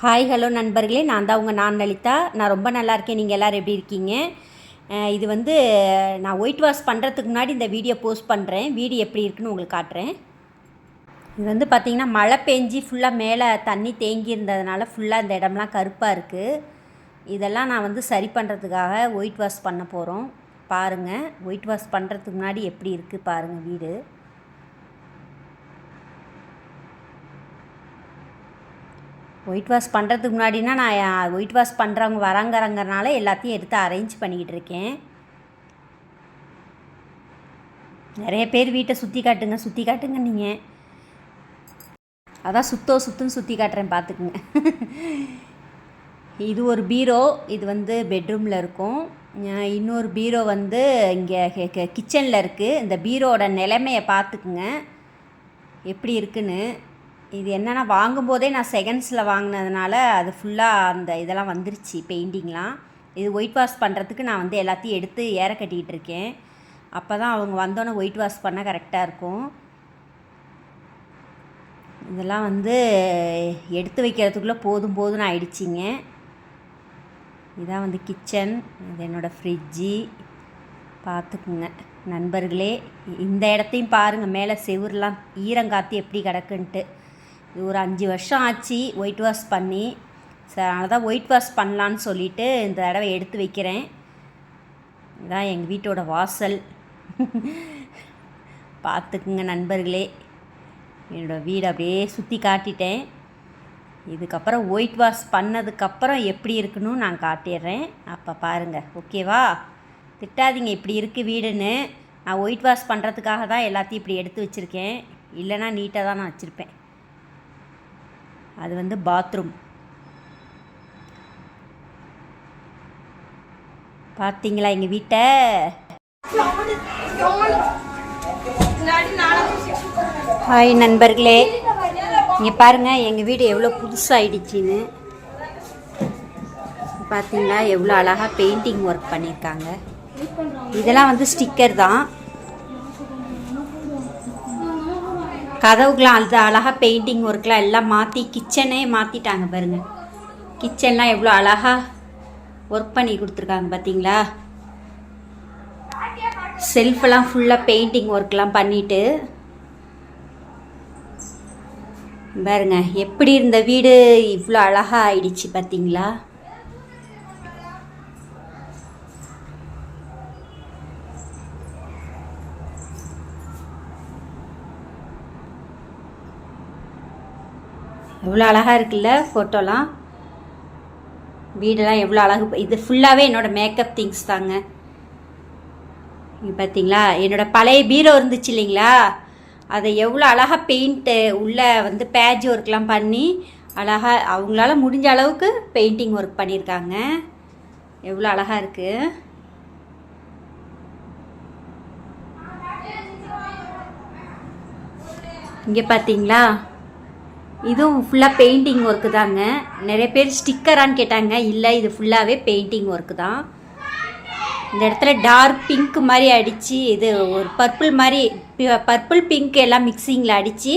Hi hello நண்பர்களே, நான் தான் நான் லலிதா. நான் ரொம்ப நல்லா இருக்கேன். நீங்கள் எல்லோரும் எப்படி இருக்கீங்க? இது வந்து நான் ஒயிட் வாஷ் பண்ணுறதுக்கு முன்னாடி இந்த வீடியோ போஸ்ட் பண்ணுறேன். வீடியோ எப்படி இருக்குன்னு உங்களுக்கு காட்டுறேன். இது வந்து பார்த்திங்கன்னா மழை பெஞ்சி ஃபுல்லாக மேலே தண்ணி தேங்கி இருந்ததுனால ஃபுல்லாக இந்த இடம்லாம் கருப்பாக இருக்குது. இதெல்லாம் நான் வந்து சரி பண்ணுறதுக்காக ஒயிட் வாஷ் பண்ண போகிறோம். பாருங்கள், ஒயிட் வாஷ் பண்ணுறதுக்கு முன்னாடி எப்படி இருக்குது பாருங்கள் வீடு. ஒயிட் வாஷ் பண்ணுறதுக்கு முன்னாடினா நான் ஒயிட் வாஷ் பண்ணுறவங்க வராங்கிறனால எல்லாத்தையும் எடுத்து அரேஞ்ச் பண்ணிக்கிட்டு இருக்கேன். நிறைய பேர் வீட்டை சுற்றி காட்டுங்க நீங்கள். அதான் சுற்றுன்னு சுற்றி காட்டுறேன், பார்த்துக்குங்க. இது ஒரு பீரோ, இது வந்து பெட்ரூமில் இருக்கும். இன்னொரு பீரோ வந்து இங்கே கிச்சனில் இருக்குது. இந்த பீரோட நிலைமையை பார்த்துக்குங்க எப்படி இருக்குன்னு. இது என்னென்னா வாங்கும்போதே நான் செகண்ட்ஸில் வாங்கினதுனால அது ஃபுல்லாக அந்த இதெல்லாம் வந்துருச்சு, பெயிண்டிங்லாம். இது ஒயிட் வாஷ் பண்ணுறதுக்கு நான் வந்து எல்லாத்தையும் எடுத்து ஏற கட்டிகிட்டு இருக்கேன். அப்போ தான் அவங்க வந்தோன்னே ஒயிட் வாஷ் பண்ணால் கரெக்டாக இருக்கும். இதெல்லாம் வந்து எடுத்து வைக்கிறதுக்குள்ளே போதும்னு ஆயிடுச்சிங்க. இதான் வந்து கிச்சன், இது என்னோடய ஃப்ரிட்ஜி. பார்த்துக்குங்க நண்பர்களே. இந்த இடத்தையும் பாருங்கள், மேலே செவுரெலாம் ஈரங்காற்று எப்படி கிடக்குன்ட்டு. இது ஒரு 5 வருஷம் ஆச்சு ஒயிட் வாஷ் பண்ணி. அதனால தான் ஒயிட் வாஷ் பண்ணலான்னு சொல்லிவிட்டு இந்த தடவை எடுத்து வைக்கிறேன். இதுதான் எங்கள் வீட்டோட வாசல். பார்த்துக்குங்க நண்பர்களே. என்னோடய வீடு அப்படியே சுற்றி காட்டிட்டேன். இதுக்கப்புறம் ஒயிட் வாஷ் பண்ணதுக்கப்புறம் எப்படி இருக்குன்னு நான் காட்டிடுறேன். அப்போ பாருங்கள், ஓகேவா? திட்டாதீங்க இப்படி இருக்குது வீடுன்னு. நான் ஒயிட் வாஷ் பண்ணுறதுக்காக தான் எல்லாத்தையும் இப்படி எடுத்து வச்சுருக்கேன். இல்லைனா நீட்டாக தான் நான் வச்சுருப்பேன். அது வந்து பாத்ரூம். பார்த்தீங்களா எங்கள் வீட்டை? ஹாய் நண்பர்களே, இங்கே பாருங்கள் எங்கள் வீடு எவ்வளோ புதுசாகிடுச்சின்னு. பார்த்தீங்களா எவ்வளோ அழகாக பெயிண்டிங் ஒர்க் பண்ணியிருக்காங்க. இதெல்லாம் வந்து ஸ்டிக்கர் தான். கதவுக்கெலாம் அது அழகாக பெயிண்டிங் ஒர்க்லாம் எல்லாம் மாற்றி கிச்சனே மாற்றிட்டாங்க பாருங்கள். கிச்சன்லாம் எவ்வளோ அழகாக ஒர்க் பண்ணி கொடுத்துருக்காங்க பார்த்தீங்களா? செல்ஃபெல்லாம் ஃபுல்லாக பெயிண்டிங் ஒர்க்லாம் பண்ணிவிட்டு பாருங்க எப்படி இருந்த வீடு இவ்வளோ அழகாக ஆயிடுச்சு பார்த்தீங்களா? எவ்வளோ அழகாக இருக்குல்ல ஃபோட்டோலாம். வீடெல்லாம் எவ்வளோ அழகு. இது ஃபுல்லாகவே என்னோடய மேக்கப் திங்ஸ் தாங்க. பார்த்தீங்களா என்னோடய பழைய பீரோ இருந்துச்சு இல்லைங்களா, அதை எவ்வளோ அழகாக பெயிண்ட்டு உள்ளே வந்து பேட்ச் ஒர்க்லாம் பண்ணி அழகாக அவங்களால முடிஞ்ச அளவுக்கு பெயிண்டிங் ஒர்க் பண்ணியிருக்காங்க. எவ்வளோ அழகாக இருக்குது. இங்கே பார்த்தீங்களா, இதுவும் ஃபுல்லாக பெயிண்டிங் ஒர்க்கு தாங்க. நிறைய பேர் ஸ்டிக்கரான்னு கேட்டாங்க. இல்லை, இது ஃபுல்லாகவே பெயிண்டிங் ஒர்க்கு தான். இந்த இடத்துல டார்க் பிங்க் மாதிரி அடித்து, இது ஒரு பர்பிள் மாதிரி, பர்பிள் பிங்க் எல்லாம் மிக்சிங்கில் அடித்து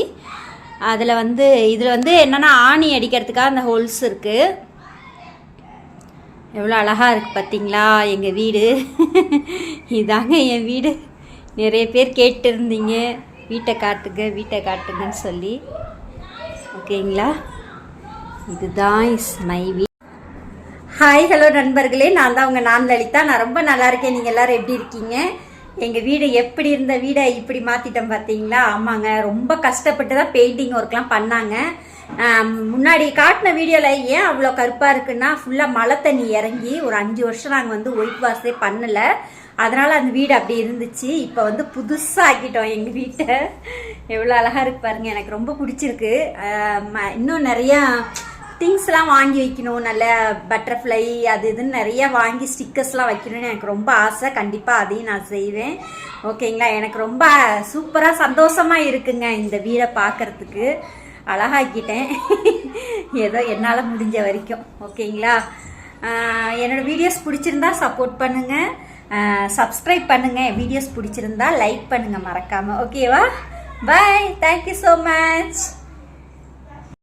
அதில் வந்து இதில் வந்து என்னென்னா ஆணி அடிக்கிறதுக்காக அந்த ஹோல்ஸ் இருக்குது. எவ்வளோ அழகாக இருக்குது பார்த்தீங்களா எங்கள் வீடு. இதாங்க என் வீடு. நிறைய பேர் கேட்டு இருந்தீங்க வீட்டை காட்டுங்கன்னு சொல்லி. ஓகேங்களா? இதுதான் இஸ் மை வீ. ஹாய் ஹலோ நண்பர்களே, நான் தான் நான் லலிதா. நான் ரொம்ப நல்லா இருக்கேன். நீங்கள் எல்லோரும் எப்படி இருக்கீங்க? எங்கள் வீடு எப்படி இருந்த வீடை இப்படி மாற்றிட்டோம் பார்த்தீங்களா? ஆமாங்க, ரொம்ப கஷ்டப்பட்டு தான் பெயிண்டிங் ஒர்க்லாம் பண்ணாங்க. முன்னாடி காட்டின வீடியோவில் ஏன் அவ்வளோ கருப்பாக இருக்குன்னா, ஃபுல்லாக மழை தண்ணி இறங்கி ஒரு 5 வருஷம் நாங்கள் வந்து ஒயிட் வாஷே பண்ணலை. அதனால் அந்த வீடு அப்படி இருந்துச்சு. இப்போ வந்து புதுசாக ஆக்கிட்டோம் எங்கள் வீட்டை. எவ்வளோ அழகாக இருக்கு பாருங்கள். எனக்கு ரொம்ப பிடிச்சிருக்கு. இன்னும் நிறையா திங்ஸ்லாம் வாங்கி வைக்கணும். நல்ல பட்டர்ஃப்ளை அது இதுன்னு நிறையா வாங்கி ஸ்டிக்கர்ஸ்லாம் வைக்கணும்னு எனக்கு ரொம்ப ஆசை. கண்டிப்பாக அதையும் நான் செய்வேன். ஓகேங்களா? எனக்கு ரொம்ப சூப்பராக சந்தோஷமாக இருக்குங்க இந்த வீடை பார்க்குறதுக்கு. அழகாக்கிட்டேன் ஏதோ என்னால் முடிஞ்ச வரைக்கும். ஓகேங்களா? என்னோடய வீடியோஸ் பிடிச்சிருந்தா சப்போர்ட் பண்ணுங்கள், சப்ஸ்கிரைப் பண்ணுங்கள். வீடியோஸ் பிடிச்சிருந்தா லைக் பண்ணுங்கள் மறக்காமல். ஓகேவா? பாய். Thank you so much.